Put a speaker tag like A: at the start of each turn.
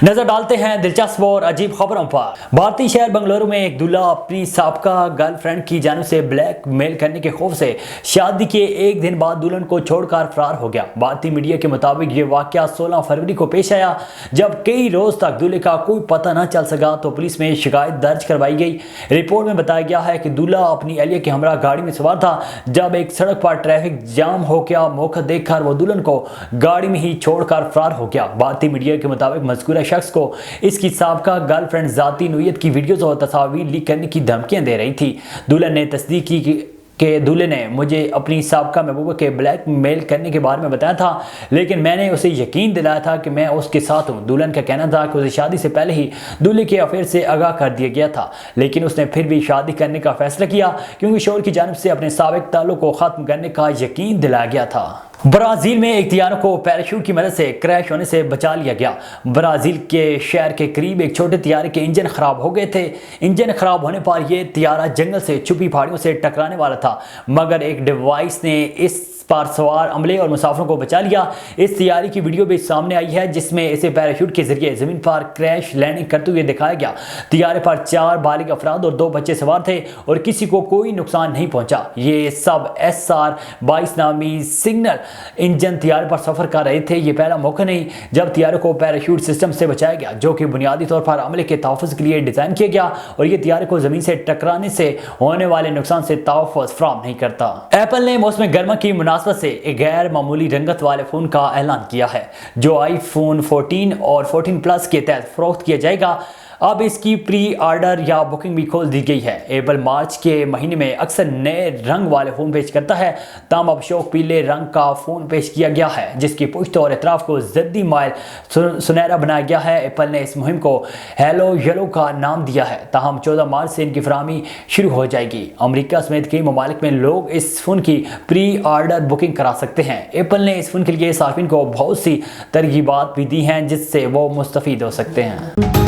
A: नजर डालते हैं दिलचस्प और अजीब खबरों पर। भारतीय शहर बंगलुरु में एक दूल्हा अपनी साबका गर्लफ्रेंड की जानिब से ब्लैकमेल करने के खौफ से शादी के एक दिन बाद दुल्हन को छोड़कर फरार हो गया। भारतीय मीडिया के मुताबिक ये वाकया 16 फरवरी को पेश आया, जब कई रोज तक दूल्हे का कोई पता न चल सका तो पुलिस में शिकायत दर्ज करवाई गई। रिपोर्ट में बताया गया है कि दूल्हा अपनी अहलिया के हमरा गाड़ी में सवार था, जब एक सड़क पर ट्रैफिक जाम हो गया। मौका देखकर वो दुल्हन को गाड़ी में ही छोड़कर फरार हो गया। भारतीय मीडिया के मुताबिक मज़कूरा शख्स को इसकी साबका गर्लफ्रेंड जाती नोयत की वीडियोस और तस्वीर लीक करने की धमकियां दे रही थी। दुल्हन ने तस्दीक की कि दूल्हे ने मुझे अपनी साबका महबूबा के ब्लैकमेल करने के बारे में बताया था, लेकिन मैंने उसे यकीन दिलाया था कि मैं उसके साथ हूँ। दुल्हन का कहना था कि उसे शादी से पहले ही दूल्हे के अफेयर से आगाह कर दिया गया था, लेकिन उसने फिर भी शादी करने का फैसला किया क्योंकि शोहर की जानिब से अपने साबिक ताल्लुक को ख़त्म करने का यकीन दिलाया गया था। ब्राज़ील में एक तियारों को पैराशूट की मदद से क्रैश होने से बचा लिया गया। ब्राज़ील के शहर के करीब एक छोटे तियारे के इंजन खराब हो गए थे। इंजन खराब होने पर यह तियारा जंगल से छुपी पहाड़ियों से टकराने वाला था, मगर एक डिवाइस ने इस पर सवार अमले और मुसाफिरों को बचा लिया। इस तियारी की वीडियो भी सामने आई है, जिसमें इसे पैराशूट के जरिए जमीन पर क्रैश लैंडिंग करते हुए दिखाया गया। तियारे पर 4 बालिग अफराद और 2 बच्चे सवार थे और किसी को कोई नुकसान नहीं पहुंचा। ये सब SR-22 नामी सिग्नल इंजन तियारे पर सफर कर रहे थे। ये पहला मौका नहीं जब तियारे को पैराशूट सिस्टम से बचाया गया, जो कि बुनियादी तौर पर अमले के तहफ़्फ़ुज़ के लिए डिज़ाइन किया गया और ये तियारे को जमीन से टकराने से होने वाले नुकसान से तहफ़्फ़ुज़ फराहम नहीं करता। एप्पल ने मौसम गर्मा की मुनासबत से एक गैर मामूली रंगत वाले फ़ोन का ऐलान किया है, जो आईफोन 14 और 14 प्लस के तहत फरोख्त किया जाएगा। अब इसकी प्री ऑर्डर या बुकिंग भी खोल दी गई है। एप्पल मार्च के महीने में अक्सर नए रंग वाले फ़ोन पेश करता है, तमाम अब शौक पीले रंग का फ़ोन पेश किया गया है, जिसकी पुश्त और इतराफ़ को जद्दी माइल सुनहरा बनाया गया है। एप्पल ने इस मुहिम को हेलो येलो का नाम दिया है, ताहम 14 मार्च से इनकी फराहमी शुरू हो जाएगी। अमेरिका समेत कई ममालिक में लोग इस फ़ोन की प्री ऑर्डर बुकिंग करा सकते हैं। एप्पल ने इस फ़ोन के लिए सार्फिन को बहुत सी तरगीबात भी दी हैं, जिससे वो मुस्तफ़ीद हो सकते हैं।